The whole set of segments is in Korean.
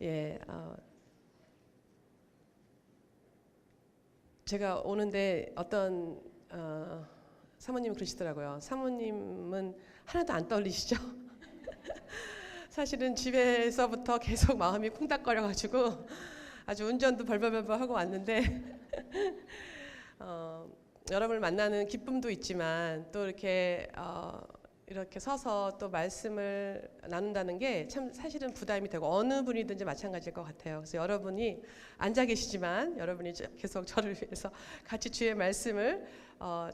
예, 제가 오는데 어떤 사모님이 그러시더라고요. 사모님은 하나도 안 떨리시죠? 사실은 집에서부터 계속 마음이 콩닥거려가지고 아주 운전도 벌벌벌벌 하고 왔는데 여러분을 만나는 기쁨도 있지만 또 이렇게 서서 또 말씀을 나눈다는 게 참 사실은 부담이 되고 어느 분이든지 마찬가지일 것 같아요. 그래서 여러분이 앉아 계시지만 여러분이 계속 저를 위해서 같이 주의 말씀을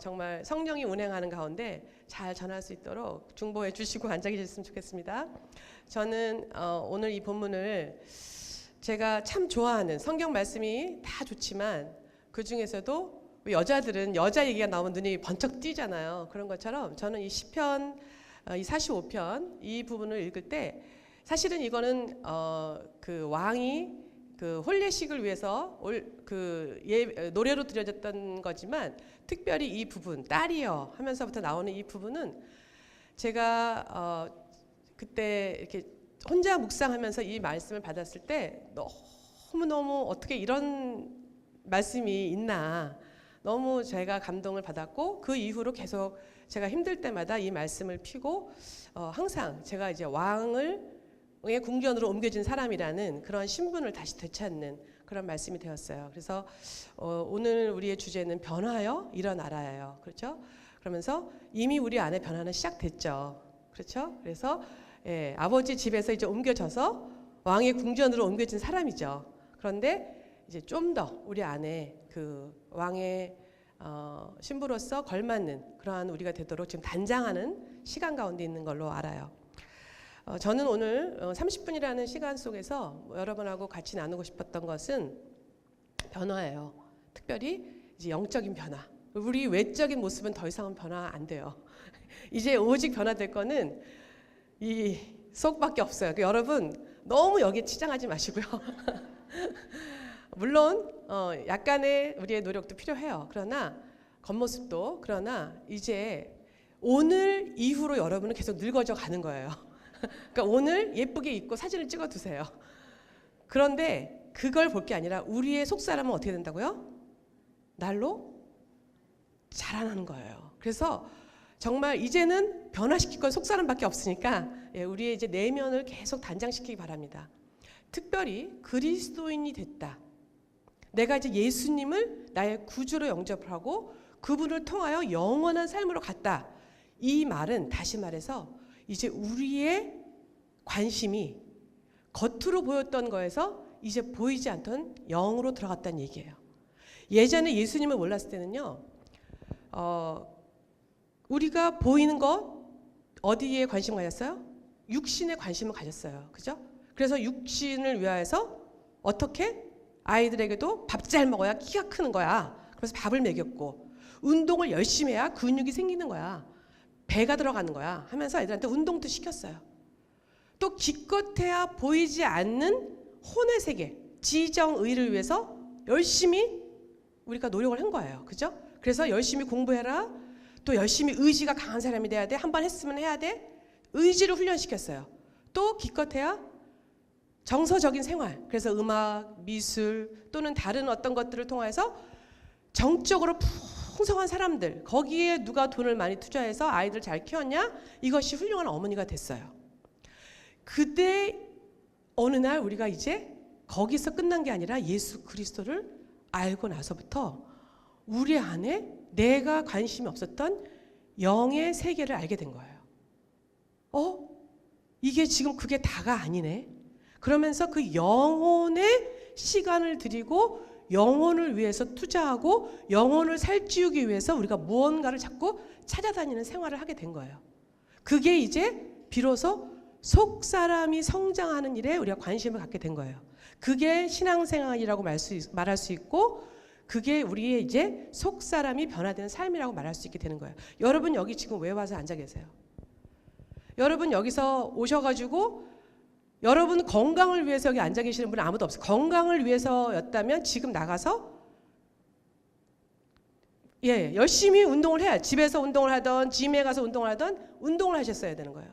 정말 성령이 운행하는 가운데 잘 전할 수 있도록 중보해 주시고 앉아 계셨으면 좋겠습니다. 저는 오늘 이 본문을 제가 참 좋아하는 성경 말씀이 다 좋지만 그 중에서도 여자들은 여자 얘기가 나오면 눈이 번쩍 띄잖아요. 그런 것처럼 저는 이 시편 이 45편 이 부분을 읽을 때 사실은 이거는 그 왕이 그 혼례식을 위해서 노래로 드려졌던 거지만 특별히 이 부분 딸이여 하면서부터 나오는 이 부분은 제가 그때 이렇게 혼자 묵상하면서 이 말씀을 받았을 때 너무너무 어떻게 이런 말씀이 있나 너무 제가 감동을 받았고 그 이후로 계속 제가 힘들 때마다 이 말씀을 피고 항상 제가 이제 왕의 궁전으로 옮겨진 사람이라는 그런 신분을 다시 되찾는 그런 말씀이 되었어요. 그래서 오늘 우리의 주제는 변화여 일어나라예요. 그렇죠? 그러면서 이미 우리 안에 변화는 시작됐죠. 그렇죠? 그래서 아버지 집에서 이제 옮겨져서 왕의 궁전으로 옮겨진 사람이죠. 그런데 이제 좀 더 우리 안에 그 왕의 신부로서 걸맞는 그러한 우리가 되도록 지금 단장하는 시간 가운데 있는 걸로 알아요. 저는 오늘 30분이라는 시간 속에서 여러분하고 같이 나누고 싶었던 것은 변화예요. 특별히 이제 영적인 변화. 우리 외적인 모습은 더 이상은 변화 안 돼요. 이제 오직 변화될 거는 이 속밖에 없어요. 그러니까 여러분 너무 여기에 치장하지 마시고요. 물론 약간의 우리의 노력도 필요해요. 그러나 겉모습도 그러나 이제 오늘 이후로 여러분은 계속 늙어져 가는 거예요. 그러니까 오늘 예쁘게 입고 사진을 찍어 두세요. 그런데 그걸 볼 게 아니라 우리의 속사람은 어떻게 된다고요? 날로 자라나는 거예요. 그래서 정말 이제는 변화시킬 건 속사람밖에 없으니까 우리의 이제 내면을 계속 단장시키기 바랍니다. 특별히 그리스도인이 됐다. 내가 이제 예수님을 나의 구주로 영접하고 그분을 통하여 영원한 삶으로 갔다. 이 말은 다시 말해서 이제 우리의 관심이 겉으로 보였던 거에서 이제 보이지 않던 영으로 들어갔다는 얘기예요. 예전에 예수님을 몰랐을 때는요. 우리가 보이는 것 어디에 관심 가졌어요? 육신에 관심을 가졌어요. 그죠? 그래서 육신을 위하여서 어떻게? 아이들에게도 밥 잘 먹어야 키가 크는 거야. 그래서 밥을 먹였고 운동을 열심히 해야 근육이 생기는 거야. 배가 들어가는 거야 하면서 애들한테 운동도 시켰어요. 또 기껏해야 보이지 않는 혼의 세계, 지정의를 위해서 열심히 우리가 노력을 한 거예요. 그죠? 그래서 열심히 공부해라. 또 열심히 의지가 강한 사람이 돼야 돼. 한 번 했으면 해야 돼. 의지를 훈련시켰어요. 또 기껏해야 정서적인 생활, 그래서 음악, 미술 또는 다른 어떤 것들을 통해서 정적으로 풍성한 사람들, 거기에 누가 돈을 많이 투자해서 아이들 잘 키웠냐? 이것이 훌륭한 어머니가 됐어요. 그때 어느 날 우리가 이제 거기서 끝난 게 아니라 예수 그리스도를 알고 나서부터 우리 안에 내가 관심이 없었던 영의 세계를 알게 된 거예요. 이게 지금 그게 다가 아니네. 그러면서 그 영혼의 시간을 들이고 영혼을 위해서 투자하고 영혼을 살찌우기 위해서 우리가 무언가를 자꾸 찾아다니는 생활을 하게 된 거예요. 그게 이제 비로소 속사람이 성장하는 일에 우리가 관심을 갖게 된 거예요. 그게 신앙생활이라고 말할 수 있고 그게 우리의 이제 속사람이 변화되는 삶이라고 말할 수 있게 되는 거예요. 여러분 여기 지금 왜 와서 앉아 계세요? 여러분 여기서 오셔가지고 여러분 건강을 위해서 여기 앉아 계시는 분은 아무도 없어요. 건강을 위해서였다면 지금 나가서 열심히 운동을 해야 집에서 운동을 하던 짐에 가서 운동을 하던 운동을 하셨어야 되는 거예요.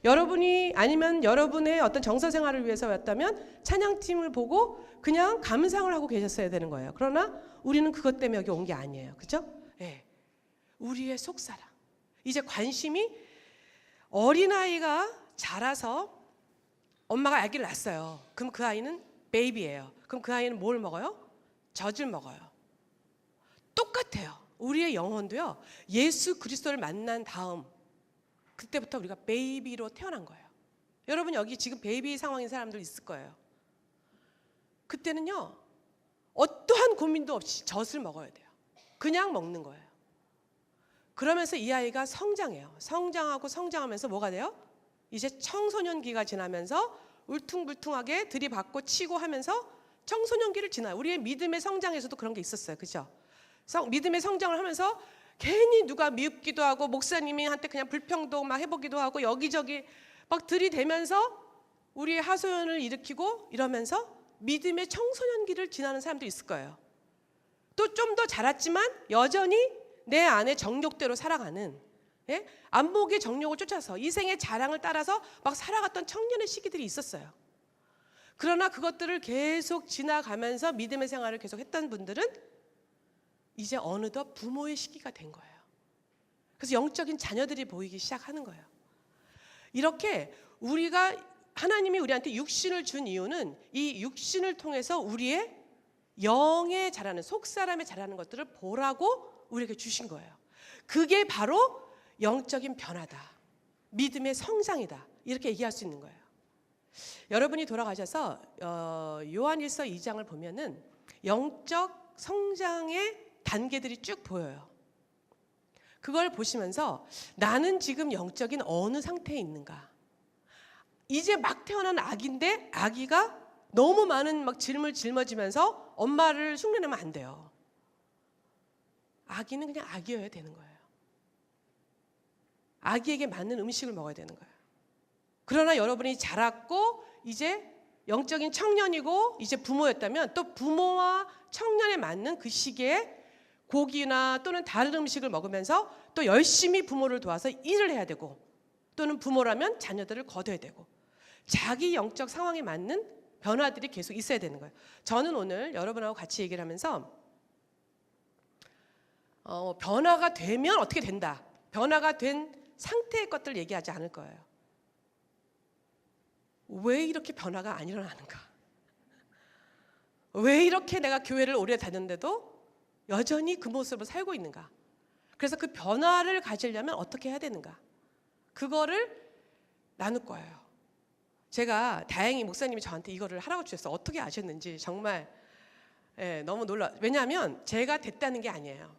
여러분이 아니면 여러분의 어떤 정서 생활을 위해서 왔다면 찬양팀을 보고 그냥 감상을 하고 계셨어야 되는 거예요. 그러나 우리는 그것 때문에 여기 온 게 아니에요. 그죠? 예. 우리의 속사람. 이제 관심이 어린아이가 자라서 엄마가 아기를 낳았어요. 그럼 그 아이는 베이비예요. 그럼 그 아이는 뭘 먹어요? 젖을 먹어요. 똑같아요. 우리의 영혼도요. 예수 그리스도를 만난 다음 그때부터 우리가 베이비로 태어난 거예요. 여러분 여기 지금 베이비 상황인 사람들 있을 거예요. 그때는요. 어떠한 고민도 없이 젖을 먹어야 돼요. 그냥 먹는 거예요. 그러면서 이 아이가 성장해요. 성장하고 성장하면서 뭐가 돼요? 이제 청소년기가 지나면서 울퉁불퉁하게 들이받고 치고 하면서 청소년기를 지나요. 우리의 믿음의 성장에서도 그런 게 있었어요. 그죠? 믿음의 성장을 하면서 괜히 누가 미흡기도 하고 목사님이 한테 그냥 불평도 막 해보기도 하고 여기저기 막 들이대면서 우리의 하소연을 일으키고 이러면서 믿음의 청소년기를 지나는 사람도 있을 거예요. 또 좀 더 자랐지만 여전히 내 안에 정욕대로 살아가는, 예? 안목의 정욕을 쫓아서 이생의 자랑을 따라서 막 살아갔던 청년의 시기들이 있었어요. 그러나 그것들을 계속 지나가면서 믿음의 생활을 계속 했던 분들은 이제 어느덧 부모의 시기가 된 거예요. 그래서 영적인 자녀들이 보이기 시작하는 거예요. 이렇게 우리가 하나님이 우리한테 육신을 준 이유는 이 육신을 통해서 우리의 영에 자라는 속사람에 자라는 것들을 보라고 우리에게 주신 거예요. 그게 바로 영적인 변화다. 믿음의 성장이다. 이렇게 얘기할 수 있는 거예요. 여러분이 돌아가셔서 요한일서 2장을 보면은 영적 성장의 단계들이 쭉 보여요. 그걸 보시면서 나는 지금 영적인 어느 상태에 있는가? 이제 막 태어난 아기인데 아기가 너무 많은 막 질문을 짊어지면서 엄마를 흉내내면 안 돼요. 아기는 그냥 아기여야 되는 거예요. 아기에게 맞는 음식을 먹어야 되는 거예요. 그러나 여러분이 자랐고 이제 영적인 청년이고 이제 부모였다면 또 부모와 청년에 맞는 그 시기에 고기나 또는 다른 음식을 먹으면서 또 열심히 부모를 도와서 일을 해야 되고 또는 부모라면 자녀들을 거둬야 되고 자기 영적 상황에 맞는 변화들이 계속 있어야 되는 거예요. 저는 오늘 여러분하고 같이 얘기를 하면서 변화가 되면 어떻게 된다. 변화가 된 상태의 것들 얘기하지 않을 거예요. 왜 이렇게 변화가 안 일어나는가? 왜 이렇게 내가 교회를 오래 다녔는데도 여전히 그 모습으로 살고 있는가? 그래서 그 변화를 가지려면 어떻게 해야 되는가? 그거를 나눌 거예요. 제가 다행히 목사님이 저한테 이거를 하라고 주셨어요. 어떻게 아셨는지 정말 너무 놀라. 왜냐하면 제가 됐다는 게 아니에요.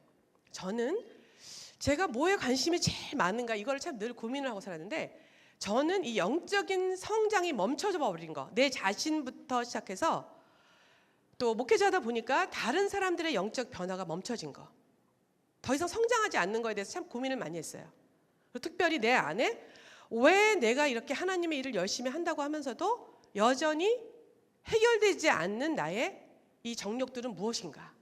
저는 제가 뭐에 관심이 제일 많은가 이걸 참 늘 고민을 하고 살았는데 저는 이 영적인 성장이 멈춰져 버린 거, 내 자신부터 시작해서 또 목회자다 보니까 다른 사람들의 영적 변화가 멈춰진 거, 더 이상 성장하지 않는 거에 대해서 참 고민을 많이 했어요. 특별히 내 안에 왜 내가 이렇게 하나님의 일을 열심히 한다고 하면서도 여전히 해결되지 않는 나의 이 정욕들은 무엇인가?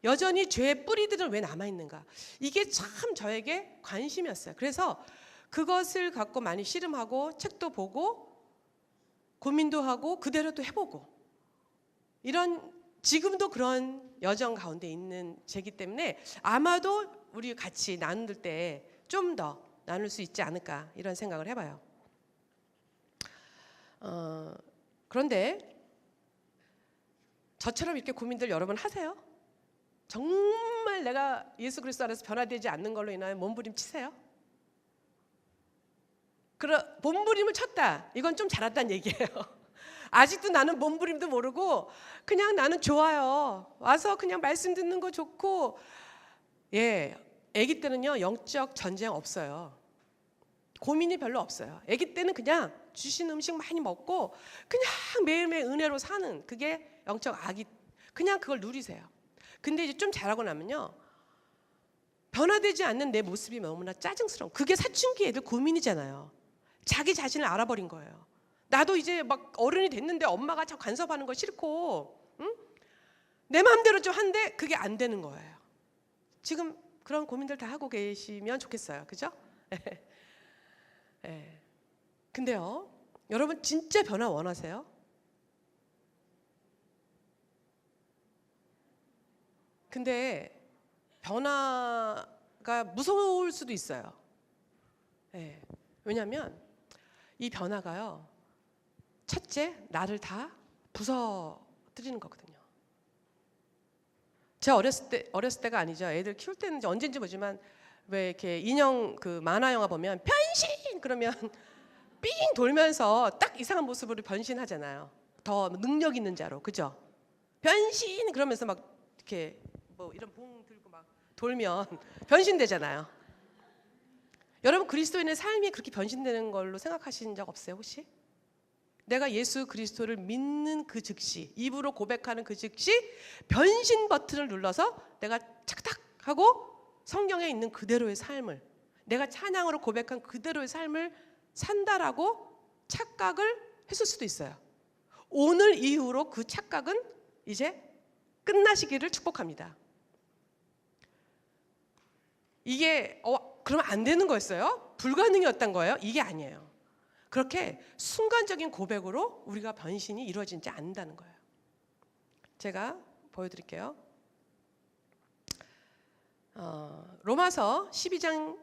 여전히 죄의 뿌리들은 왜 남아있는가? 이게 참 저에게 관심이었어요. 그래서 그것을 갖고 많이 씨름하고 책도 보고 고민도 하고 그대로 또 해보고 이런 지금도 그런 여정 가운데 있는 제기 때문에 아마도 우리 같이 나눌 때 좀 더 나눌 수 있지 않을까 이런 생각을 해봐요. 그런데 저처럼 이렇게 고민들 여러분 하세요? 정말 내가 예수 그리스도 안에서 변화되지 않는 걸로 인하여 몸부림치세요? 몸부림을 쳤다. 이건 좀 잘했다는 얘기예요. 아직도 나는 몸부림도 모르고 그냥 나는 좋아요. 와서 그냥 말씀 듣는 거 좋고 아기 때는요 영적 전쟁 없어요. 고민이 별로 없어요. 아기 때는 그냥 주신 음식 많이 먹고 그냥 매일매일 은혜로 사는 그게 영적 아기 그냥 그걸 누리세요. 근데 이제 좀 자라고 나면요 변화되지 않는 내 모습이 너무나 짜증스러워. 그게 사춘기 애들 고민이잖아요. 자기 자신을 알아버린 거예요. 나도 이제 막 어른이 됐는데 엄마가 자꾸 간섭하는 거 싫고 응? 내 마음대로 좀 한데 그게 안 되는 거예요. 지금 그런 고민들 다 하고 계시면 좋겠어요. 그죠? 근데요, 여러분 진짜 변화 원하세요? 근데 변화가 무서울 수도 있어요. 네. 왜냐하면 이 변화가요, 첫째 나를 다 부서뜨리는 거거든요. 제가 어렸을 때가 아니죠. 애들 키울 때는 언제인지 모르지만 왜 이렇게 인형 그 만화 영화 보면 변신 그러면 삥 돌면서 딱 이상한 모습으로 변신하잖아요. 더 능력 있는 자로, 그죠? 변신 그러면서 막 이렇게 뭐 이런 봉 들고 막 돌면 변신되잖아요. 여러분 그리스도인의 삶이 그렇게 변신되는 걸로 생각하신 적 없어요 혹시? 내가 예수 그리스도를 믿는 그 즉시, 입으로 고백하는 그 즉시 변신 버튼을 눌러서 내가 착탁 하고 성경에 있는 그대로의 삶을, 내가 찬양으로 고백한 그대로의 삶을 산다라고 착각을 했을 수도 있어요. 오늘 이후로 그 착각은 이제 끝나시기를 축복합니다. 이게 그러면 안 되는 거였어요? 불가능이었던 거예요? 이게 아니에요. 그렇게 순간적인 고백으로 우리가 변신이 이루어지지 않는다는 거예요. 제가 보여드릴게요. 로마서 12장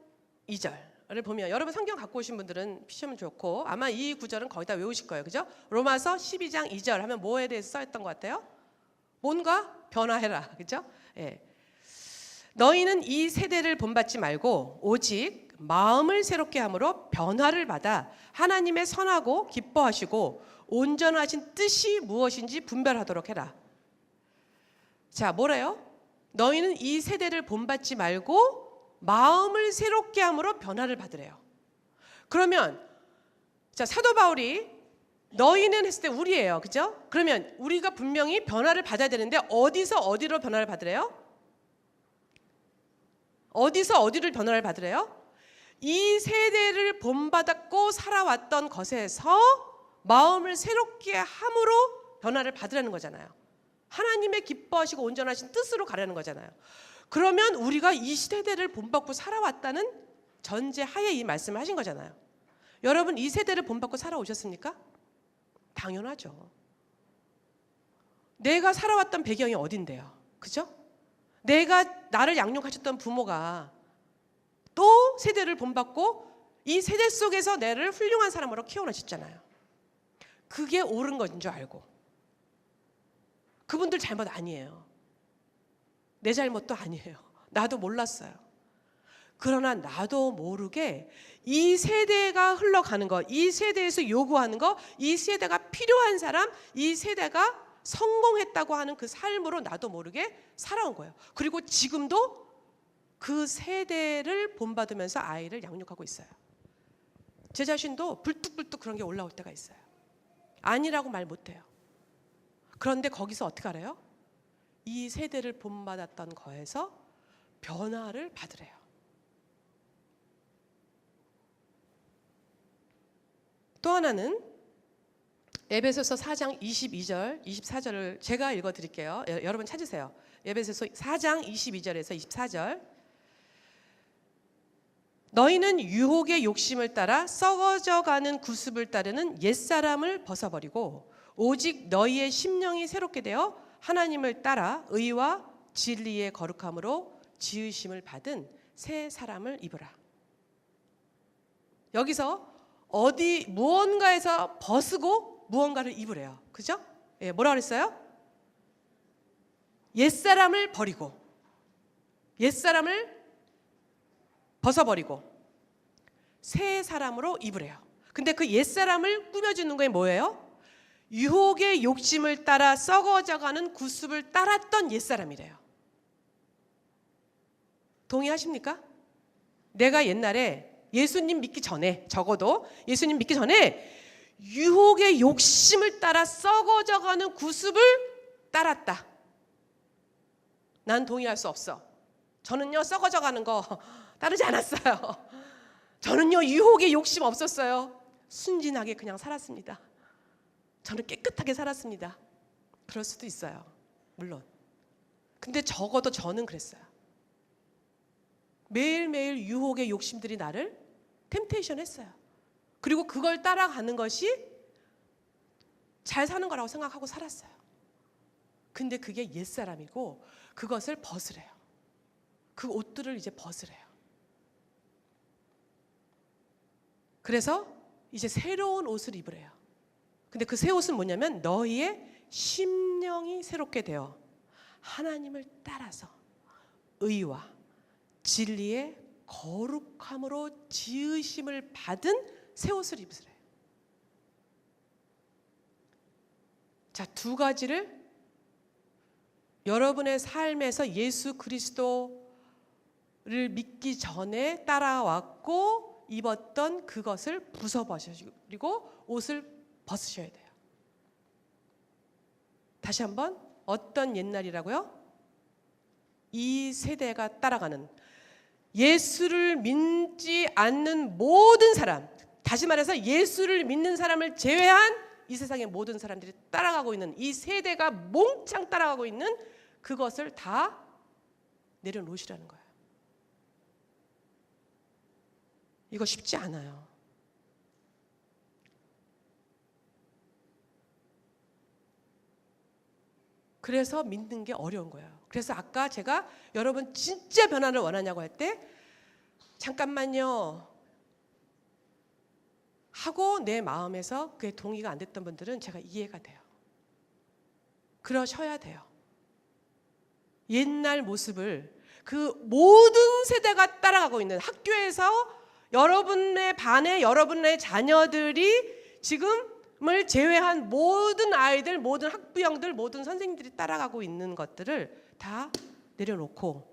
2절을 보면, 여러분 성경 갖고 오신 분들은 피시면 좋고 아마 이 구절은 거의 다 외우실 거예요. 그죠? 로마서 12장 2절 하면 뭐에 대해서 써있던 것 같아요? 뭔가 변화해라. 그죠? 예. 너희는 이 세대를 본받지 말고 오직 마음을 새롭게 함으로 변화를 받아 하나님의 선하고 기뻐하시고 온전하신 뜻이 무엇인지 분별하도록 해라. 자, 뭐래요? 너희는 이 세대를 본받지 말고 마음을 새롭게 함으로 변화를 받으래요. 그러면 자, 사도 바울이 너희는 했을 때 우리예요. 그죠? 그러면 우리가 분명히 변화를 받아야 되는데 어디서 어디로 변화를 받으래요? 어디서 어디를 변화를 받으래요? 이 세대를 본받았고 살아왔던 것에서 마음을 새롭게 함으로 변화를 받으라는 거잖아요. 하나님의 기뻐하시고 온전하신 뜻으로 가라는 거잖아요. 그러면 우리가 이 세대를 본받고 살아왔다는 전제 하에 이 말씀을 하신 거잖아요. 여러분 이 세대를 본받고 살아오셨습니까? 당연하죠. 내가 살아왔던 배경이 어딘데요? 그죠? 내가 나를 양육하셨던 부모가 또 세대를 본받고 이 세대 속에서 나를 훌륭한 사람으로 키워내셨잖아요. 그게 옳은 것인 줄 알고. 그분들 잘못 아니에요. 내 잘못도 아니에요. 나도 몰랐어요. 그러나 나도 모르게 이 세대가 흘러가는 것, 이 세대에서 요구하는 것, 이 세대가 필요한 사람, 이 세대가 성공했다고 하는 그 삶으로 나도 모르게 살아온 거예요. 그리고 지금도 그 세대를 본받으면서 아이를 양육하고 있어요. 제 자신도 불뚝불뚝 그런 게 올라올 때가 있어요. 아니라고 말 못해요. 그런데 거기서 어떻게 알아요? 이 세대를 본받았던 거에서 변화를 받으래요. 또 하나는 에베소서 4장 22절, 24절을 제가 읽어드릴게요. 여러분 찾으세요. 에베소서 4장 22절에서 24절. 너희는 유혹의 욕심을 따라 썩어져가는 구습을 따르는 옛사람을 벗어버리고 오직 너희의 심령이 새롭게 되어 하나님을 따라 의와 진리의 거룩함으로 지으심을 받은 새 사람을 입으라. 여기서 무언가에서 벗고 무언가를 입으래요. 그죠? 예, 뭐라 그랬어요? 옛사람을 버리고 옛사람을 벗어버리고 새 사람으로 입으래요. 근데 그 옛사람을 꾸며주는 게 뭐예요? 유혹의 욕심을 따라 썩어져가는 구습을 따랐던 옛사람이래요. 동의하십니까? 내가 옛날에 예수님 믿기 전에, 적어도 예수님 믿기 전에 유혹의 욕심을 따라 썩어져가는 구습을 따랐다. 난 동의할 수 없어. 저는요 썩어져가는 거 따르지 않았어요. 저는요 유혹의 욕심 없었어요. 순진하게 그냥 살았습니다. 저는 깨끗하게 살았습니다. 그럴 수도 있어요. 물론. 근데 적어도 저는 그랬어요. 매일매일 유혹의 욕심들이 나를 템테이션 했어요. 그리고 그걸 따라가는 것이 잘 사는 거라고 생각하고 살았어요. 근데 그게 옛사람이고 그것을 벗으래요. 그 옷들을 이제 벗으래요. 그래서 이제 새로운 옷을 입으래요. 근데 그 새 옷은 뭐냐면 너희의 심령이 새롭게 되어 하나님을 따라서 의와 진리의 거룩함으로 지으심을 받은 새 옷을 입으래요. 자, 두 가지를 여러분의 삶에서 예수 그리스도를 믿기 전에 따라왔고 입었던 그것을 부숴버리고 옷을 벗으셔야 돼요. 다시 한번, 어떤 옛날이라고요? 이 세대가 따라가는, 예수를 믿지 않는 모든 사람, 다시 말해서 예수를 믿는 사람을 제외한 이 세상의 모든 사람들이 따라가고 있는, 이 세대가 몽창 따라가고 있는 그것을 다 내려놓으시라는 거예요. 이거 쉽지 않아요. 그래서 믿는 게 어려운 거예요. 그래서 아까 제가 여러분 진짜 변화를 원하냐고 할 때 잠깐만요 하고 내 마음에서 그게 동의가 안 됐던 분들은 제가 이해가 돼요. 그러셔야 돼요. 옛날 모습을 그 모든 세대가 따라가고 있는, 학교에서 여러분의 반에 여러분의 자녀들이 지금을 제외한 모든 아이들, 모든 학부형들, 모든 선생님들이 따라가고 있는 것들을 다 내려놓고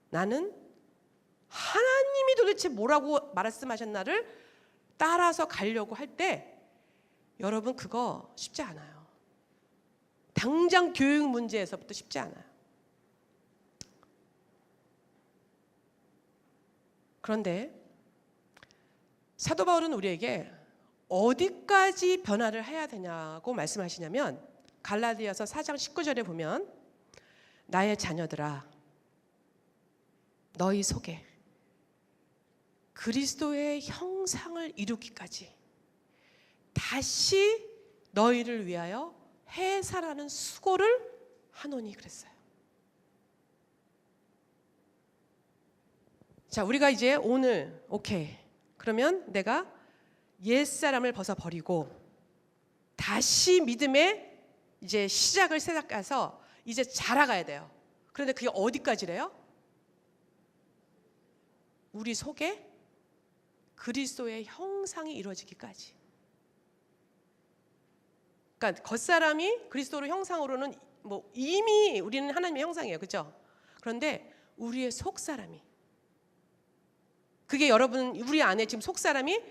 나는 하나님이 도대체 뭐라고 말씀하셨나를 따라서 가려고 할 때 여러분 그거 쉽지 않아요. 당장 교육 문제에서부터 쉽지 않아요. 그런데 사도 바울은 우리에게 어디까지 변화를 해야 되냐고 말씀하시냐면 갈라디아서 4장 19절에 보면 나의 자녀들아 너희 속에 그리스도의 형상을 이루기까지 다시 너희를 위하여 해살하는 수고를 하노니 그랬어요. 자, 우리가 이제 오늘 오케이, 그러면 내가 옛사람을 벗어버리고 다시 믿음의 이제 시작을 시작해서 이제 자라가야 돼요. 그런데 그게 어디까지래요? 우리 속에 그리스도의 형상이 이루어지기까지. 그러니까 겉사람이 그리스도로 형상으로는 뭐 이미 우리는 하나님의 형상이에요, 그렇죠? 그런데 우리의 속사람이, 그게 여러분 우리 안에 지금 속사람이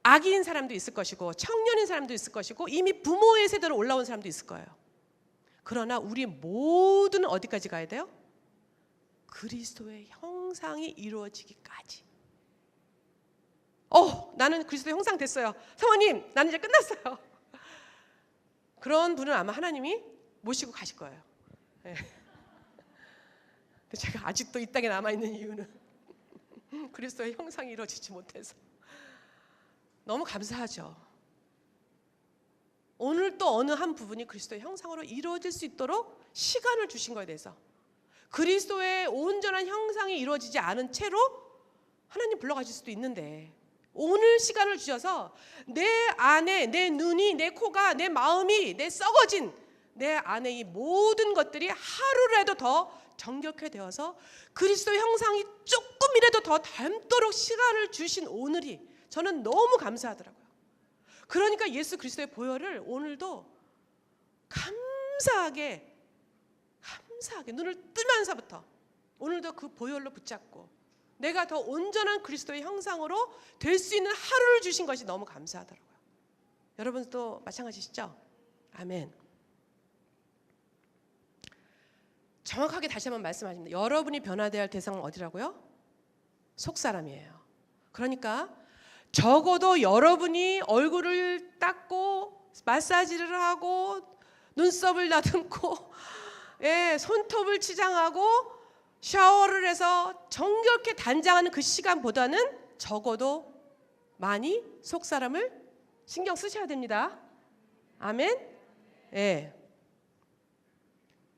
아기인 사람도 있을 것이고 청년인 사람도 있을 것이고 이미 부모의 세대로 올라온 사람도 있을 거예요. 그러나 우리 모두는 어디까지 가야 돼요? 그리스도의 형상이 이루어지기까지. 나는 그리스도의 형상 됐어요. 사모님, 나는 이제 끝났어요. 그런 분은 아마 하나님이 모시고 가실 거예요. 네. 근데 제가 아직도 이 땅에 남아있는 이유는 그리스도의 형상이 이루어지지 못해서 너무 감사하죠. 오늘 또 어느 한 부분이 그리스도의 형상으로 이루어질 수 있도록 시간을 주신 거에 대해서, 그리스도의 온전한 형상이 이루어지지 않은 채로 하나님 불러가실 수도 있는데 오늘 시간을 주셔서 내 안에 내 눈이, 내 코가, 내 마음이, 내 썩어진 내 안에 이 모든 것들이 하루라도 더 정결케 되어서 그리스도의 형상이 조금이라도 더 닮도록 시간을 주신 오늘이 저는 너무 감사하더라고요. 그러니까 예수 그리스도의 보혈을 오늘도 감사하게 눈을 뜨면서부터 오늘도 그 보혈로 붙잡고 내가 더 온전한 그리스도의 형상으로 될 수 있는 하루를 주신 것이 너무 감사하더라고요. 여러분도 마찬가지시죠? 아멘. 정확하게 다시 한번 말씀하십니다. 여러분이 변화되어야 할 대상은 어디라고요? 속사람이에요. 그러니까 적어도 여러분이 얼굴을 닦고 마사지를 하고 눈썹을 다듬고 손톱을 치장하고 샤워를 해서 정결케 단장하는 그 시간보다는 적어도 많이 속 사람을 신경 쓰셔야 됩니다. 아멘. 예.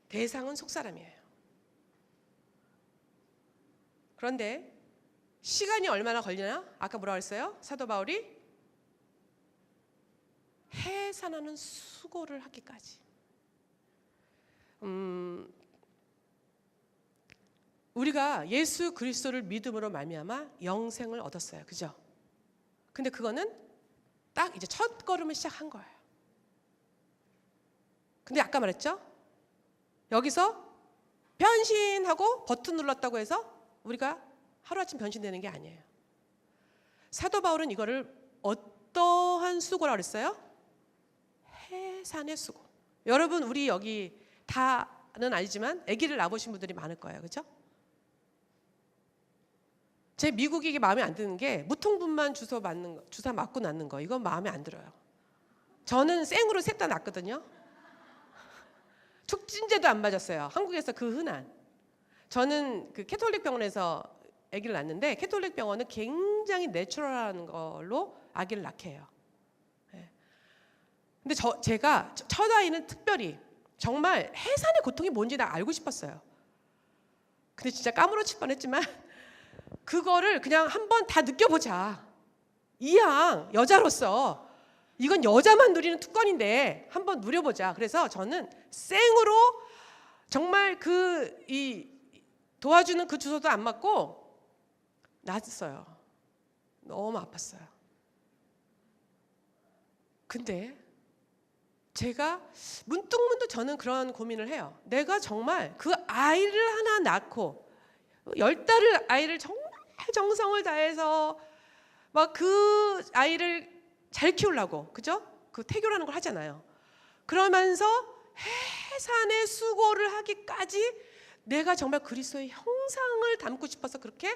대상은 속 사람이에요. 그런데 시간이 얼마나 걸리나? 아까 뭐라고 했어요? 사도 바울이 해산하는 수고를 하기까지. 우리가 예수 그리스도를 믿음으로 말미암아 영생을 얻었어요. 그죠? 근데 그거는 딱 이제 첫 걸음을 시작한 거예요. 근데 아까 말했죠? 여기서 변신하고 버튼 눌렀다고 해서 우리가 하루아침 변신되는 게 아니에요. 사도 바울은 이거를 어떠한 수고라고 그랬어요? 해산의 수고. 여러분 우리 여기 다는 아니지만 아기를 낳으신 분들이 많을 거예요. 그렇죠? 제 미국이 이게 마음에 안 드는 게 무통분만 주사 맞고 낳는 거 이건 마음에 안 들어요. 저는 생으로 셋 다 낳거든요. 촉진제도 안 맞았어요. 한국에서 그 흔한. 저는 그 캐톨릭 병원에서 아기를 낳는데 캐톨릭 병원은 굉장히 내추럴한 걸로 아기를 낳게 해요. 근데 제가 첫 아이는 특별히 정말 해산의 고통이 뭔지 나 알고 싶었어요. 근데 진짜 까무러칠 뻔했지만 그거를 그냥 한번 다 느껴보자. 이왕 여자로서 이건 여자만 누리는 특권인데 한번 누려보자. 그래서 저는 생으로 정말 도와주는 그 주소도 안 맞고 낳았어요. 너무 아팠어요. 근데 제가 문득 저는 그런 고민을 해요. 내가 정말 그 아이를 하나 낳고 10달을 아이를 정말 정성을 다해서 막 그 아이를 잘 키우려고, 그죠? 그 태교라는 걸 하잖아요. 그러면서 해산의 수고를 하기까지 내가 정말 그리스도의 형상을 담고 싶어서 그렇게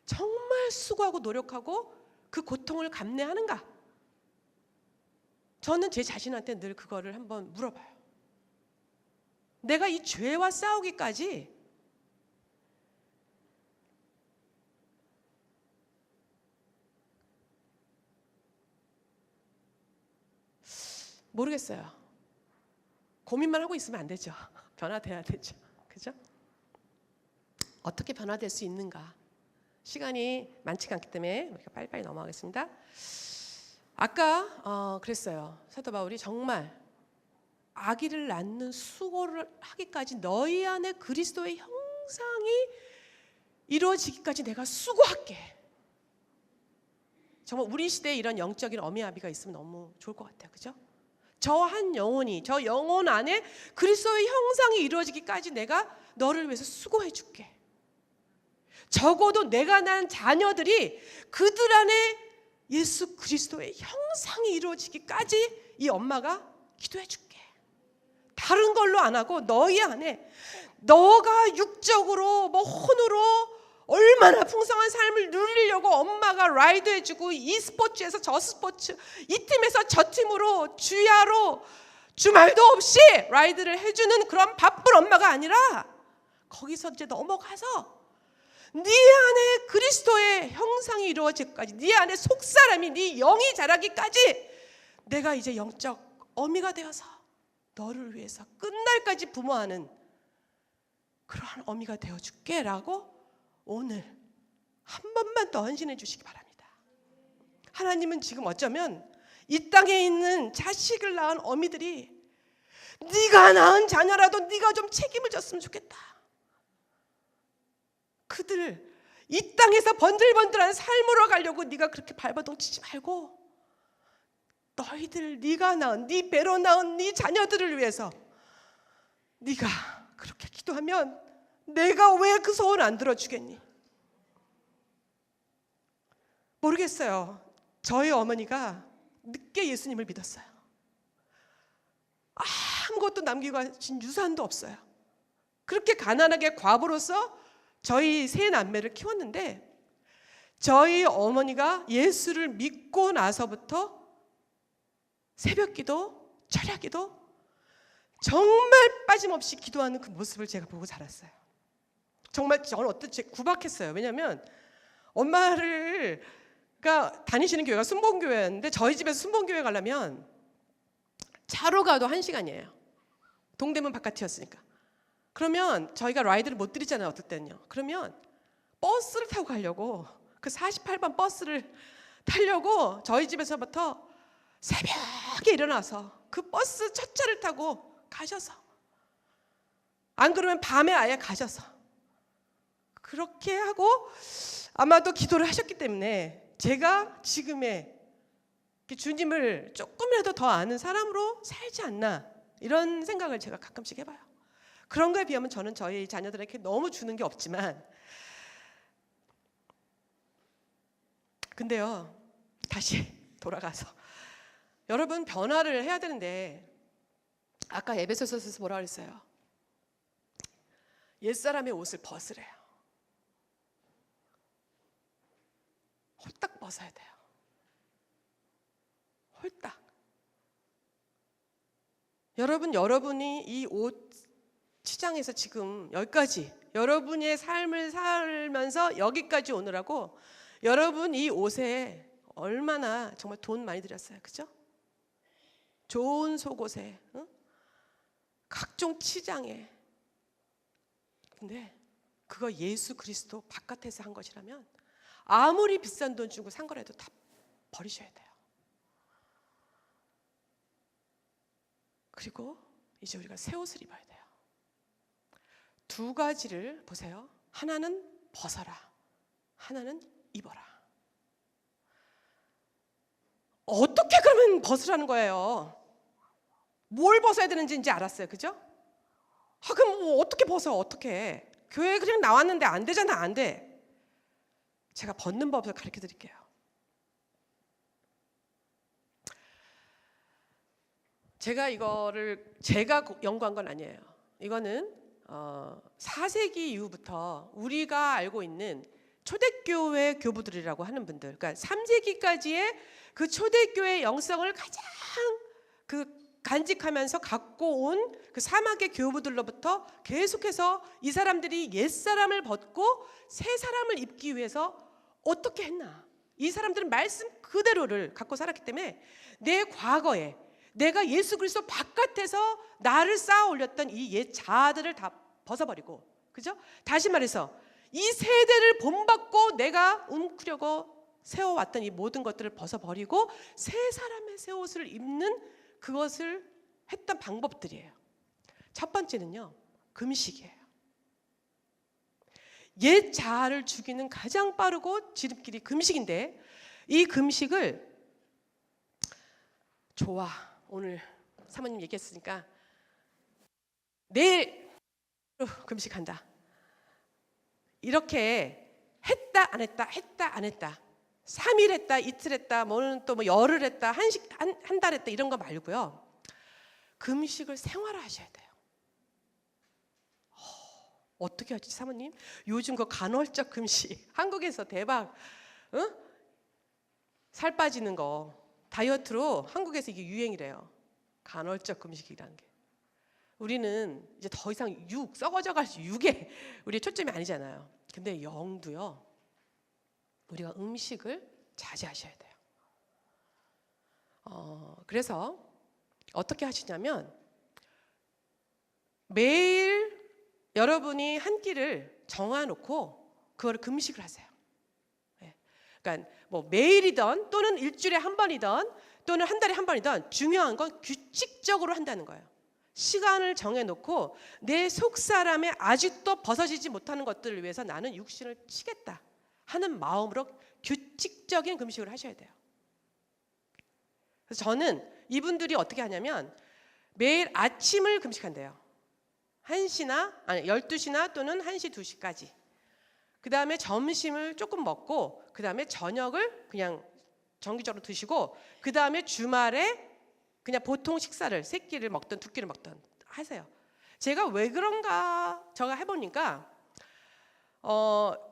정말 수고하고 노력하고 그 고통을 감내하는가? 저는 제 자신한테 늘 그거를 한번 물어봐요. 내가 이 죄와 싸우기까지 모르겠어요. 고민만 하고 있으면 안 되죠. 변화돼야 되죠. 그죠? 어떻게 변화될 수 있는가? 시간이 많지가 않기 때문에 우리가 빨리빨리 넘어가겠습니다. 아까 그랬어요. 사도 바울이 정말 아기를 낳는 수고를 하기까지 너희 안에 그리스도의 형상이 이루어지기까지 내가 수고할게. 정말 우리 시대에 이런 영적인 어미아비가 있으면 너무 좋을 것 같아요. 그죠? 저 한 영혼이, 저 영혼 안에 그리스도의 형상이 이루어지기까지 내가 너를 위해서 수고해 줄게. 적어도 내가 낳은 자녀들이 그들 안에 예수 그리스도의 형상이 이루어지기까지 이 엄마가 기도해 줄게. 다른 걸로 안 하고 너희 안에 너가 육적으로 혼으로 얼마나 풍성한 삶을 누리려고 엄마가 라이드 해주고 이 스포츠에서 저 스포츠, 이 팀에서 저 팀으로 주야로 주말도 없이 라이드를 해주는 그런 바쁜 엄마가 아니라 거기서 이제 넘어가서 네 안에 그리스도의 형상이 이루어지기까지, 네 안에 속사람이, 네 영이 자라기까지 내가 이제 영적 어미가 되어서 너를 위해서 끝날까지 부모하는 그러한 어미가 되어줄게 라고 오늘 한 번만 더 헌신해 주시기 바랍니다. 하나님은 지금 어쩌면 이 땅에 있는 자식을 낳은 어미들이 네가 낳은 자녀라도 네가 좀 책임을 졌으면 좋겠다. 그들 이 땅에서 번들번들한 삶으로 가려고 네가 그렇게 발버둥치지 말고 너희들 네가 낳은 네 배로 낳은 네 자녀들을 위해서 네가 그렇게 기도하면 내가 왜 그 소원 안 들어주겠니? 모르겠어요. 저희 어머니가 늦게 예수님을 믿었어요. 아무것도 남기고 가신 유산도 없어요. 그렇게 가난하게 과부로서 저희 세 남매를 키웠는데 저희 어머니가 예수를 믿고 나서부터 새벽기도, 철야기도 정말 빠짐없이 기도하는 그 모습을 제가 보고 자랐어요. 정말 저는 구박했어요. 왜냐하면 엄마를 그러니까 다니시는 교회가 순복음교회였는데 저희 집에서 순복음교회 가려면 차로 가도 1시간이에요. 동대문 바깥이었으니까. 그러면 저희가 라이드를 못 드리잖아요. 어떨 때는요. 그러면 버스를 타고 가려고 그 48번 버스를 타려고 저희 집에서부터 새벽에 일어나서 그 버스 첫 차를 타고 가셔서, 안 그러면 밤에 아예 가셔서 그렇게 하고 아마도 기도를 하셨기 때문에 제가 지금의 주님을 조금이라도 더 아는 사람으로 살지 않나, 이런 생각을 제가 가끔씩 해봐요. 그런 거에 비하면 저는 저희 자녀들에게 너무 주는 게 없지만, 근데요, 다시 돌아가서 여러분, 변화를 해야 되는데 아까 에베소서에서 뭐라 그랬어요? 옛사람의 옷을 벗으래요. 홀딱 벗어야 돼요. 홀딱. 여러분이 이 옷 시장에서 지금 여기까지, 여러분의 삶을 살면서 여기까지 오느라고 여러분 이 옷에 얼마나 정말 돈 많이 들였어요. 그죠? 좋은 속옷에, 응? 각종 치장에. 근데 그거 예수 그리스도 바깥에서 한 것이라면 아무리 비싼 돈 주고 산 거라도 다 버리셔야 돼요. 그리고 이제 우리가 새 옷을 입어야 돼요. 두 가지를 보세요. 하나는 벗어라, 하나는 입어라. 어떻게 그러면 벗으라는 거예요? 뭘 벗어야 되는지 이제 알았어요. 그죠? 그럼 뭐 어떻게 벗어? 어떻게? 교회에 그냥 나왔는데 안 되잖아. 안 돼. 제가 벗는 법을 가르쳐 드릴게요. 제가 연구한 건 아니에요. 이거는 4세기 이후부터 우리가 알고 있는 초대교회 교부들이라고 하는 분들, 그러니까 3세기까지의 그 초대교회 영성을 가장 간직하면서 갖고 온 그 사막의 교부들로부터 계속해서 이 사람들이 옛사람을 벗고 새 사람을 입기 위해서 어떻게 했나, 이 사람들은 말씀 그대로를 갖고 살았기 때문에 내 과거에 내가 예수 그리스도 바깥에서 나를 쌓아 올렸던 이 옛 자아들을 다 벗어버리고, 그죠? 다시 말해서 이 세대를 본받고 내가 움크려고 세워왔던 이 모든 것들을 벗어버리고 새 사람의 새 옷을 입는 그것을 했던 방법들이에요. 첫 번째는요, 금식이에요. 옛 자아를 죽이는 가장 빠르고 지름길이 금식인데, 이 금식을 좋아, 오늘 사모님 얘기했으니까 내일 금식한다, 이렇게 했다 안 했다, 했다 안 했다, 3일 했다, 이틀 했다, 뭐는 또 뭐 열흘 했다, 한 달 했다, 이런 거 말고요, 금식을 생활화하셔야 돼요. 어떻게 하지 사모님? 요즘 그 간헐적 금식 한국에서 대박, 응? 살 빠지는 거 다이어트로 한국에서 이게 유행이래요. 간헐적 금식이라는 게. 우리는 이제 더 이상 썩어져가지고 육에 우리의 초점이 아니잖아요. 근데 영도요, 우리가 음식을 자제하셔야 돼요. 그래서 어떻게 하시냐면 매일 여러분이 한 끼를 정해놓고 그걸 금식을 하세요. 그러니까 뭐 매일이든 또는 일주일에 한 번이든 또는 한 달에 한 번이든 중요한 건 규칙적으로 한다는 거예요. 시간을 정해놓고 내 속사람의 아직도 벗어지지 못하는 것들을 위해서 나는 육신을 치겠다 하는 마음으로 규칙적인 금식을 하셔야 돼요. 그래서 저는 이분들이 어떻게 하냐면 매일 아침을 금식한대요. 12시나 또는 1시, 2시까지. 그 다음에 점심을 조금 먹고 그 다음에 저녁을 그냥 정기적으로 드시고 그 다음에 주말에 그냥 보통 식사를 3끼를 먹든 2끼를 먹든 하세요. 제가 왜 그런가 제가 해보니까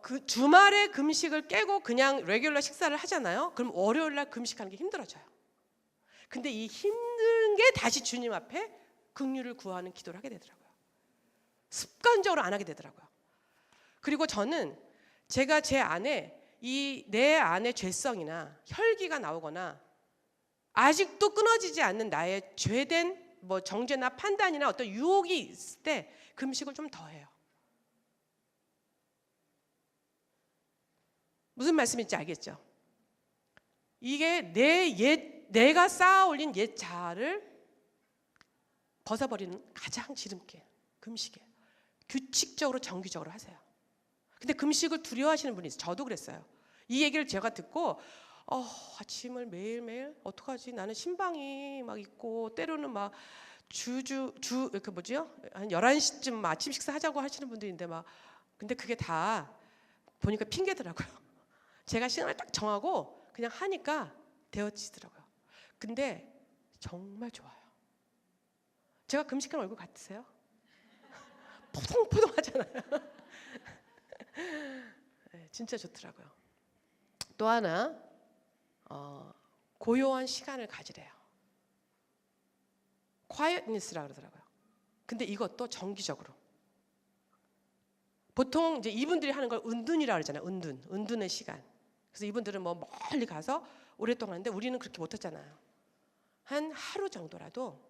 그 주말에 금식을 깨고 그냥 레귤러 식사를 하잖아요. 그럼 월요일날 금식하는 게 힘들어져요. 근데 이 힘든 게 다시 주님 앞에 긍휼을 구하는 기도를 하게 되더라고요. 습관적으로 안 하게 되더라고요. 그리고 저는 제가 제 안에 이 내 안에 죄성이나 혈기가 나오거나 아직도 끊어지지 않는 나의 죄된 뭐 정죄나 판단이나 어떤 유혹이 있을 때 금식을 좀 더 해요. 무슨 말씀인지 알겠죠? 이게 내가 쌓아 올린 옛 자아를 벗어버리는 가장 지름길, 금식이에요. 규칙적으로 정기적으로 하세요. 근데 금식을 두려워하시는 분이 있어요. 저도 그랬어요. 이 얘기를 제가 듣고 아침을 매일매일 어떡하지? 나는 신방이 막 있고 때로는 막 그 뭐지요? 한 11시쯤 아침 식사하자고 하시는 분들인데 막 근데 그게 다 보니까 핑계더라고요. 제가 시간을 딱 정하고 그냥 하니까 되어지더라고요. 근데 정말 좋아요. 제가 금식한 얼굴 같으세요? 포동포동하잖아요. 네, 진짜 좋더라고요. 또 하나 고요한 시간을 가지래요. quietness라고 그러더라고요. 근데 이것도 정기적으로. 보통 이제 이분들이 하는 걸 은둔이라고 그러잖아요. 은둔의 시간. 그래서 이분들은 뭐 멀리 가서 오랫동안 하는데 우리는 그렇게 못하잖아요. 한 하루 정도라도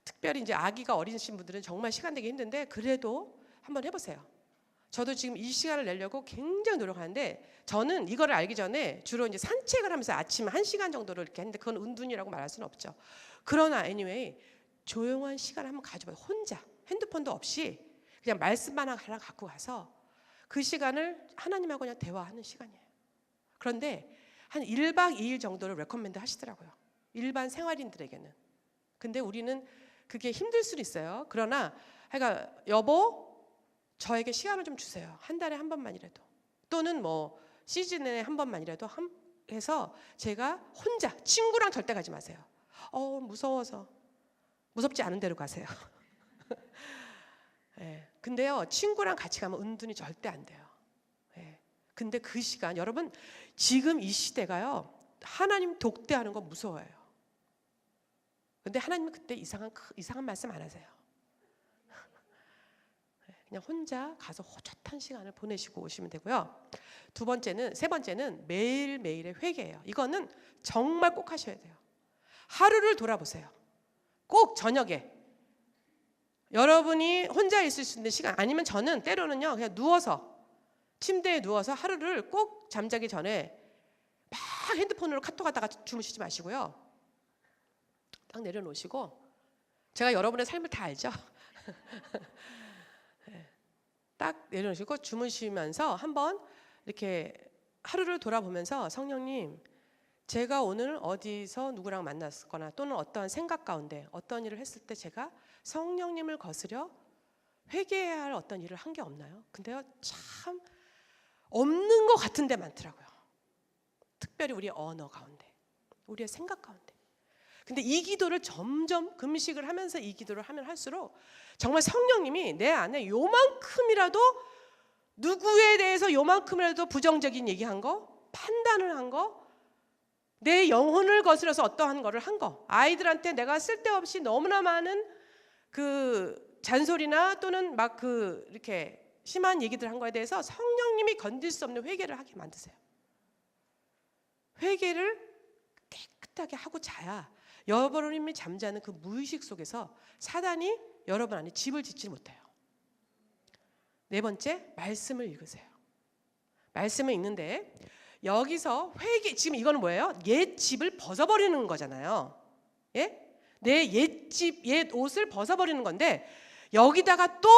특별히 이제 아기가 어리신 분들은 정말 시간 되기 힘든데 그래도 한번 해보세요. 저도 지금 이 시간을 내려고 굉장히 노력하는데 저는 이거를 알기 전에 주로 이제 산책을 하면서 아침 1시간 정도를 이렇게 했는데 그건 은둔이라고 말할 수는 없죠. 그러나 anyway 조용한 시간을 한번 가져봐요. 혼자 핸드폰도 없이 그냥 말씀만 하나 갖고 가서 그 시간을 하나님하고 그냥 대화하는 시간이에요. 그런데 한 1박 2일 정도를 레코멘드 하시더라고요. 일반 생활인들에게는. 근데 우리는 그게 힘들 수는 있어요. 그러나 여보 저에게 시간을 좀 주세요. 한 달에 한 번만이라도. 또는 뭐 시즌에 한 번만이라도 해서 제가 혼자 친구랑 절대 가지 마세요. 무서워서. 무섭지 않은 데로 가세요. 네. 근데요 친구랑 같이 가면 은둔이 절대 안 돼요. 네. 근데 그 시간 여러분 지금 이 시대가요 하나님 독대하는 거 무서워해요. 근데 하나님은 그때 이상한 말씀 안 하세요. 그냥 혼자 가서 호젓한 시간을 보내시고 오시면 되고요. 세 번째는 매일매일의 회개예요. 이거는 정말 꼭 하셔야 돼요. 하루를 돌아보세요. 꼭 저녁에 여러분이 혼자 있을 수 있는 시간 아니면 저는 때로는요 그냥 침대에 누워서 하루를 꼭 잠자기 전에 막 핸드폰으로 카톡하다가 주무시지 마시고요. 딱 내려놓으시고 제가 여러분의 삶을 다 알죠. 딱 내려놓으시고 주무시면서 한번 이렇게 하루를 돌아보면서 성령님 제가 오늘 어디서 누구랑 만났거나 또는 어떠한 생각 가운데 어떤 일을 했을 때 제가 성령님을 거스려 회개해야 할 어떤 일을 한 게 없나요? 근데요 참 없는 것 같은 데 많더라고요. 특별히 우리의 언어 가운데 우리의 생각 가운데. 근데 이 기도를 점점 금식을 하면서 이 기도를 하면 할수록 정말 성령님이 내 안에 요만큼이라도 누구에 대해서 요만큼이라도 부정적인 얘기한 거 판단을 한 거 내 영혼을 거스려서 어떠한 거를 한 거 아이들한테 내가 쓸데없이 너무나 많은 그 잔소리나 또는 막 이렇게 심한 얘기들 한 거에 대해서 성령님이 건들 수 없는 회개를 하게 만드세요. 회개를 깨끗하게 하고 자야 여러분이 잠자는 그 무의식 속에서 사단이 여러분 안에 집을 짓지 못해요. 네 번째, 말씀을 읽으세요. 말씀을 읽는데 여기서 회개, 지금 이거는 뭐예요? 옛 집을 벗어버리는 거잖아요. 예? 내 옛 옷을 벗어버리는 건데 여기다가 또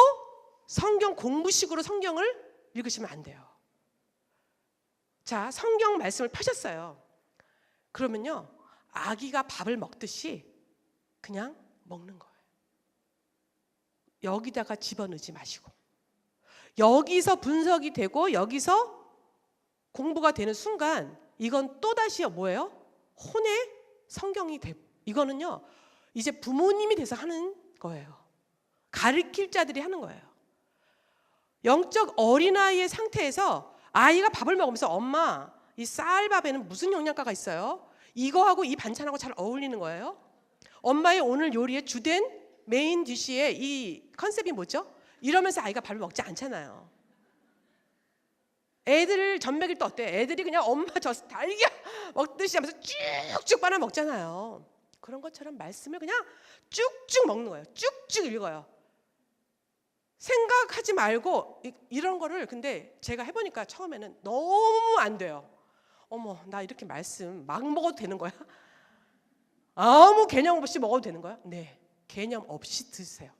성경 공부식으로 성경을 읽으시면 안 돼요. 자, 성경 말씀을 펴셨어요. 그러면요 아기가 밥을 먹듯이 그냥 먹는 거예요. 여기다가 집어넣지 마시고 여기서 분석이 되고 여기서 공부가 되는 순간 이건 또다시 뭐예요? 혼의 성경이 이거는요 이제 부모님이 돼서 하는 거예요. 가르칠 자들이 하는 거예요. 영적 어린아이의 상태에서 아이가 밥을 먹으면서 엄마 이 쌀밥에는 무슨 영양가가 있어요? 이거하고 이 반찬하고 잘 어울리는 거예요? 엄마의 오늘 요리의 주된 메인 디시의 이 컨셉이 뭐죠? 이러면서 아이가 밥을 먹지 않잖아요. 애들 젖 먹일 때 어때요? 애들이 그냥 엄마 젖 달걀 먹듯이 하면서 쭉쭉 빨아 먹잖아요. 그런 것처럼 말씀을 그냥 쭉쭉 먹는 거예요. 쭉쭉 읽어요. 생각하지 말고 이런 거를 근데 제가 해보니까 처음에는 너무 안 돼요. 어머, 나 이렇게 말씀 막 먹어도 되는 거야? 아무 개념 없이 먹어도 되는 거야? 네, 개념 없이 드세요.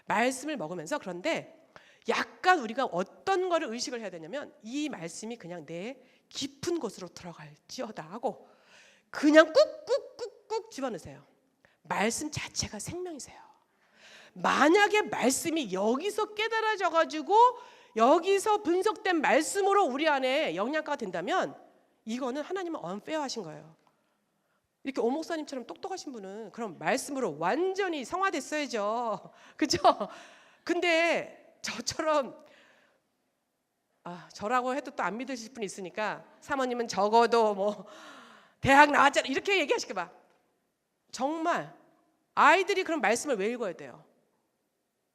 말씀을 먹으면서. 그런데 약간 우리가 어떤 거를 의식을 해야 되냐면 이 말씀이 그냥 내 깊은 곳으로 들어갈지어다 하고 그냥 꾹꾹꾹꾹 집어넣으세요. 말씀 자체가 생명이세요. 만약에 말씀이 여기서 깨달아져 가지고 여기서 분석된 말씀으로 우리 안에 영양가가 된다면 이거는 하나님은 언페어하신 거예요. 이렇게 오 목사님처럼 똑똑하신 분은 그럼 말씀으로 완전히 성화됐어야죠. 그렇죠? 근데 저처럼 저라고 해도 또 안 믿으실 분이 있으니까 사모님은 적어도 뭐 대학 나왔잖아 이렇게 얘기하실까 봐. 정말 아이들이 그런 말씀을 왜 읽어야 돼요?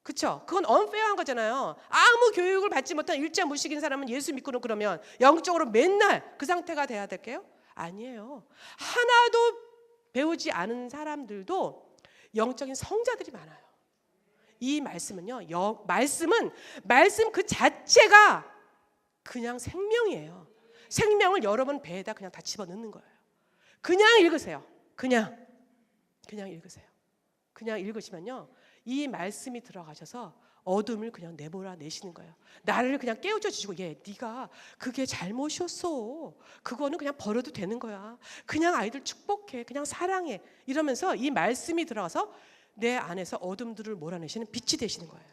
그렇죠? 그건 언페어한 거잖아요. 아무 교육을 받지 못한 일자 무식인 사람은 예수 믿고는 그러면 영적으로 맨날 그 상태가 돼야 될게요? 아니에요. 하나도 배우지 않은 사람들도 영적인 성자들이 많아요. 이 말씀은요, 말씀 그 자체가 그냥 생명이에요. 생명을 여러분 배에다 그냥 다 집어넣는 거예요. 그냥 읽으세요. 그냥 읽으세요. 그냥 읽으시면요, 이 말씀이 들어가셔서 어둠을 그냥 내시는 거예요. 나를 그냥 깨우쳐 주시고, 네가 그게 잘못이었어. 그거는 그냥 버려도 되는 거야. 그냥 아이들 축복해. 그냥 사랑해. 이러면서 이 말씀이 들어가서 내 안에서 어둠들을 몰아내시는 빛이 되시는 거예요.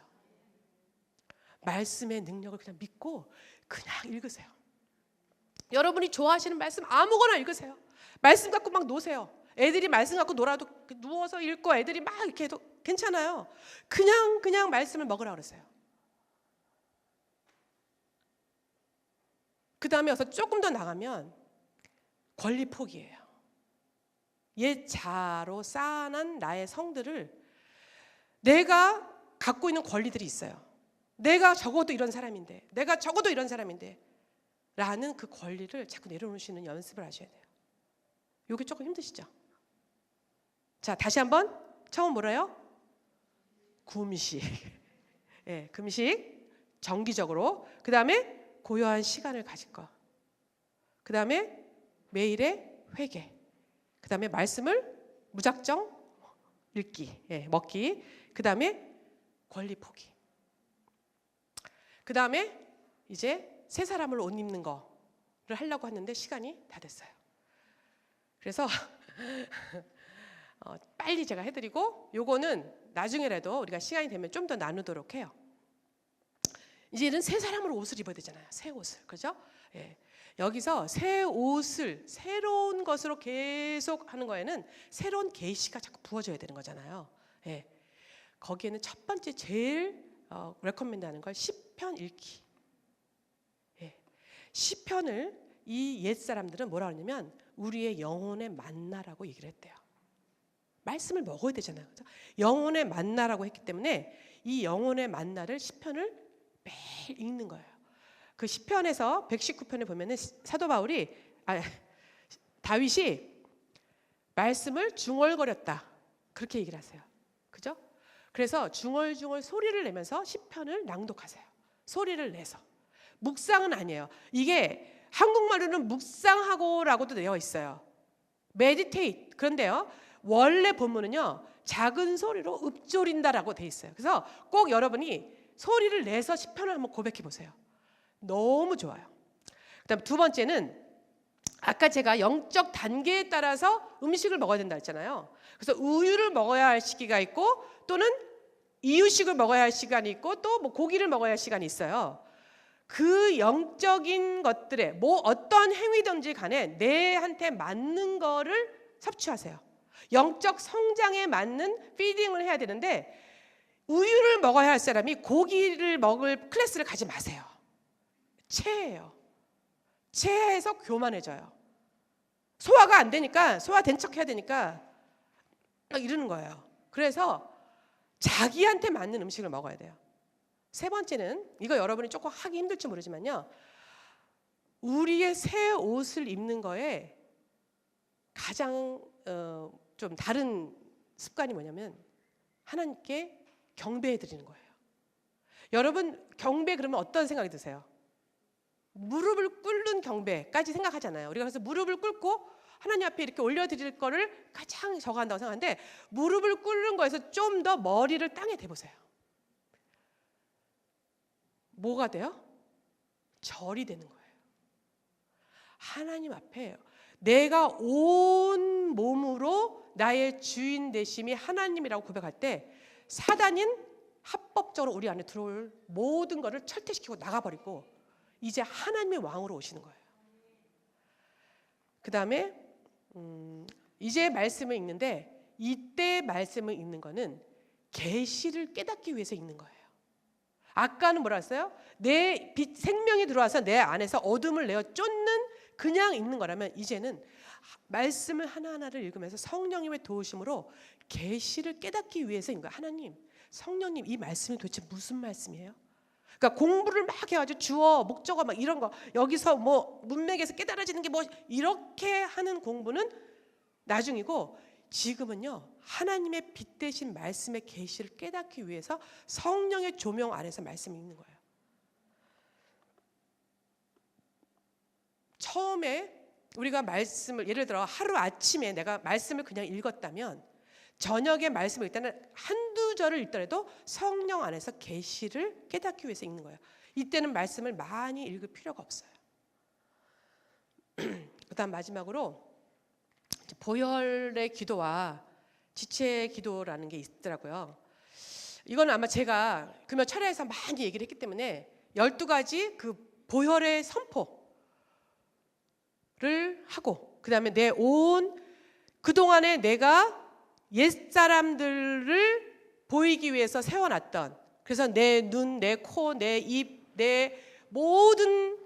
말씀의 능력을 그냥 믿고 그냥 읽으세요. 여러분이 좋아하시는 말씀 아무거나 읽으세요. 말씀 갖고 막 노세요. 애들이 말씀 갖고 놀아도 누워서 읽고 애들이 막 이렇게 해도 괜찮아요. 그냥 말씀을 먹으라 그러세요. 그 다음에 와서 조금 더 나가면 권리 포기예요. 옛 자로 쌓아난 나의 성들을 내가 갖고 있는 권리들이 있어요. 내가 적어도 이런 사람인데, 라는 그 권리를 자꾸 내려놓으시는 연습을 하셔야 돼요. 이게 조금 힘드시죠? 자, 다시 한번 처음 뭐래요? 금식. 금식 정기적으로. 그 다음에 고요한 시간을 가질 거. 그 다음에 매일의 회개. 그 다음에 말씀을 무작정 읽기, 먹기. 그 다음에 권리 포기. 그 다음에 이제 새 사람을 옷 입는 거를 하려고 하는데 시간이 다 됐어요. 그래서 빨리 제가 해드리고 요거는 나중에라도 우리가 시간이 되면 좀 더 나누도록 해요. 이제는 새 사람으로 옷을 입어야 되잖아요. 새 옷을. 그죠? 여기서 새 옷을 새로운 것으로 계속 하는 거에는 새로운 계시가 자꾸 부어져야 되는 거잖아요. 거기에는 첫 번째 제일 레코멘드하는 걸 시편 읽기. 시편을 이 옛사람들은 뭐라 하냐면 우리의 영혼의 만나라고 얘기를 했대요. 말씀을 먹어야 되잖아요. 그렇죠? 영혼의 만나라고 했기 때문에 이 영혼의 만나를 시편을 매일 읽는 거예요. 그 시편에서 119편에 보면은 사도 바울이 다윗이 말씀을 중얼거렸다 그렇게 얘기를 하세요. 그죠? 그래서 중얼중얼 소리를 내면서 시편을 낭독하세요. 소리를 내서. 묵상은 아니에요. 이게 한국말로는 묵상하고라고도 되어 있어요. meditate. 그런데요, 원래 본문은요, 작은 소리로 읊조린다라고 되어 있어요. 그래서 꼭 여러분이 소리를 내서 시편을 한번 고백해 보세요. 너무 좋아요. 그다음 두 번째는 아까 제가 영적 단계에 따라서 음식을 먹어야 된다 했잖아요. 그래서 우유를 먹어야 할 시기가 있고 또는 이유식을 먹어야 할 시간이 있고 또 뭐 고기를 먹어야 할 시간이 있어요. 그 영적인 것들에 뭐 어떤 행위든지 간에 내한테 맞는 거를 섭취하세요. 영적 성장에 맞는 피딩을 해야 되는데 우유를 먹어야 할 사람이 고기를 먹을 클래스를 가지 마세요. 체해요. 체해서 교만해져요. 소화가 안 되니까 소화된 척 해야 되니까 이러는 거예요. 그래서 자기한테 맞는 음식을 먹어야 돼요. 세 번째는 이거 여러분이 조금 하기 힘들지 모르지만요, 우리의 새 옷을 입는 거에 가장 좀 다른 습관이 뭐냐면 하나님께 경배해 드리는 거예요. 여러분 경배 그러면 어떤 생각이 드세요? 무릎을 꿇는 경배까지 생각하잖아요. 우리가 그래서 무릎을 꿇고 하나님 앞에 이렇게 올려드릴 거를 가장 저거 한다고 생각하는데, 무릎을 꿇는 거에서 좀 더 머리를 땅에 대보세요. 뭐가 돼요? 절이 되는 거예요. 하나님 앞에 내가 온 몸으로 나의 주인 되심이 하나님이라고 고백할 때 사단인 합법적으로 우리 안에 들어올 모든 것을 철퇴시키고 나가버리고 이제 하나님의 왕으로 오시는 거예요. 그 다음에 이제 말씀을 읽는데, 이때 말씀을 읽는 거는 계시를 깨닫기 위해서 읽는 거예요. 아까는 뭐라 했어요? 내 빛, 생명이 들어와서 내 안에서 어둠을 내어 쫓는 그냥 읽는 거라면, 이제는 말씀을 하나하나를 읽으면서 성령님의 도우심으로 계시를 깨닫기 위해서 읽는 거예요. 하나님, 성령님, 이 말씀이 도대체 무슨 말씀이에요? 그러니까 공부를 막 해가지고 주어, 목적어 막 이런 거, 여기서 뭐 문맥에서 깨달아지는 게 뭐 이렇게 하는 공부는 나중이고, 지금은요 하나님의 빛 대신 말씀의 계시를 깨닫기 위해서 성령의 조명 아래서 말씀을 읽는 거예요. 처음에 우리가 말씀을, 예를 들어 하루 아침에 내가 말씀을 그냥 읽었다면 저녁에 말씀을 읽다는 한두 절을 읽더라도 성령 안에서 계시를 깨닫기 위해서 읽는 거예요. 이때는 말씀을 많이 읽을 필요가 없어요. 그다음 마지막으로 보혈의 기도와 지체의 기도라는 게 있더라고요. 이건 아마 제가 금요 철야에서 많이 얘기를 했기 때문에 12가지 그 보혈의 선포를 하고, 그 다음에 내 온 그동안에 내가 옛사람들을 보이기 위해서 세워놨던, 그래서 내 눈, 내 코, 내 입, 내 모든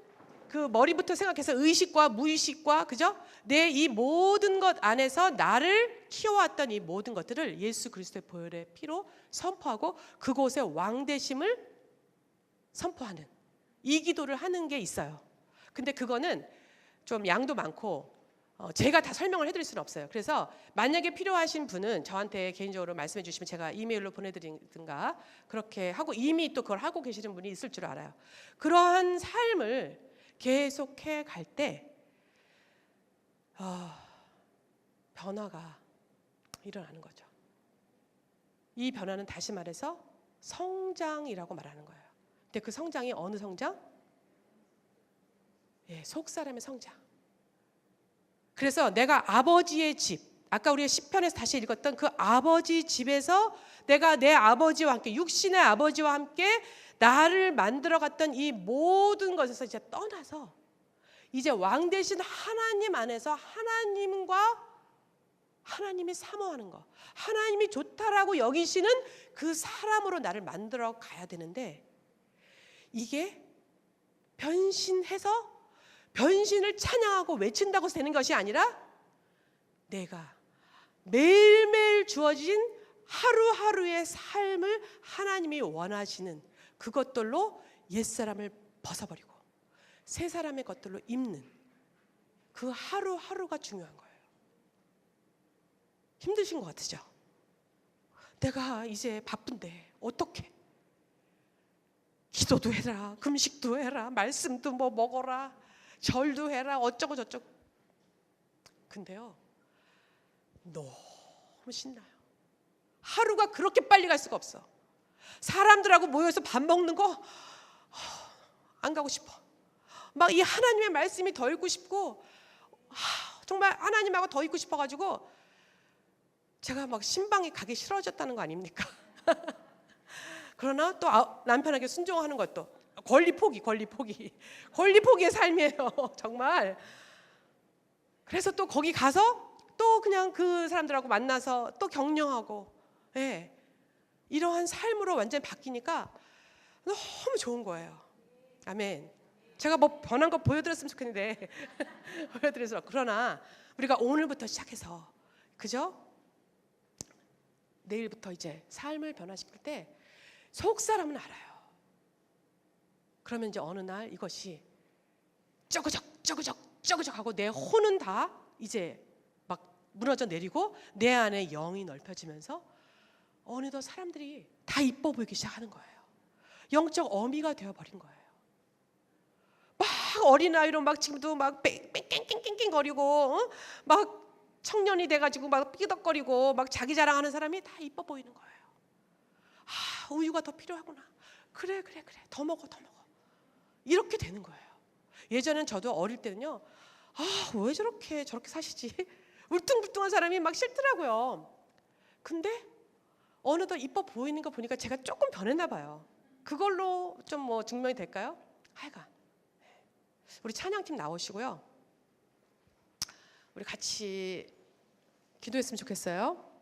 그 머리부터 생각해서 의식과 무의식과, 그죠? 내 이 모든 것 안에서 나를 키워왔던 이 모든 것들을 예수 그리스도의 보혈의 피로 선포하고 그곳에 왕되심을 선포하는 이 기도를 하는 게 있어요. 근데 그거는 좀 양도 많고 제가 다 설명을 해드릴 수는 없어요. 그래서 만약에 필요하신 분은 저한테 개인적으로 말씀해 주시면 제가 이메일로 보내드리든가 그렇게 하고, 이미 또 그걸 하고 계시는 분이 있을 줄 알아요. 그러한 삶을 계속해 갈 때 변화가 일어나는 거죠. 이 변화는 다시 말해서 성장이라고 말하는 거예요. 근데 그 성장이 어느 성장? 속 사람의 성장. 그래서 내가 아버지의 집, 아까 우리가 시편에서 다시 읽었던 그 아버지 집에서 내가 내 아버지와 함께, 육신의 아버지와 함께 나를 만들어갔던 이 모든 것에서 이제 떠나서 이제 왕 되신 하나님 안에서 하나님이 사모하는 거, 하나님이 좋다라고 여기시는 그 사람으로 나를 만들어 가야 되는데, 이게 변신해서 변신을 찬양하고 외친다고 되는 것이 아니라 내가 매일매일 주어진 하루하루의 삶을 하나님이 원하시는 그것들로 옛사람을 벗어버리고 새 사람의 것들로 입는 그 하루하루가 중요한 거예요. 힘드신 것 같으죠? 내가 이제 바쁜데 어떡해? 기도도 해라, 금식도 해라, 말씀도 뭐 먹어라, 절도 해라, 어쩌고 저쩌고. 근데요, 너무 신나요. 하루가 그렇게 빨리 갈 수가 없어. 사람들하고 모여서 밥 먹는 거 안 가고 싶어. 막 이 하나님의 말씀이 더 읽고 싶고, 정말 하나님하고 더 있고 싶어가지고 제가 막 신방에 가기 싫어졌다는 거 아닙니까? 그러나 또 남편에게 순종하는 것도 권리 포기의 삶이에요. 정말. 그래서 또 거기 가서 또 그냥 그 사람들하고 만나서 또 격려하고, 이러한 삶으로 완전히 바뀌니까 너무 좋은 거예요. 아멘. 제가 뭐 변한 거 보여드렸으면 좋겠는데 보여드려서. 그러나 우리가 오늘부터 시작해서, 그죠? 내일부터 이제 삶을 변화시킬 때 속 사람은 알아요. 그러면 이제 어느 날 이것이 쩌그적 하고 내 혼은 다 이제 막 무너져 내리고 내 안에 영이 넓혀지면서 어느덧 사람들이 다 이뻐 보이기 시작하는 거예요. 영적 어미가 되어버린 거예요. 막 어린아이로 막 지금도 막 뺑뺑뺑뺑뺑 거리고 막 청년이 돼가지고 막 삐덕거리고 막 자기 자랑하는 사람이 다 이뻐 보이는 거예요. 아, 우유가 더 필요하구나. 그래 더 먹어 이렇게 되는 거예요. 예전엔 저도 어릴 때는요, 아, 왜 저렇게 사시지? 울퉁불퉁한 사람이 막 싫더라고요. 근데 어느덧 이뻐 보이는 거 보니까 제가 조금 변했나 봐요. 그걸로 좀 뭐 증명이 될까요? 하여간 우리 찬양팀 나오시고요, 우리 같이 기도했으면 좋겠어요.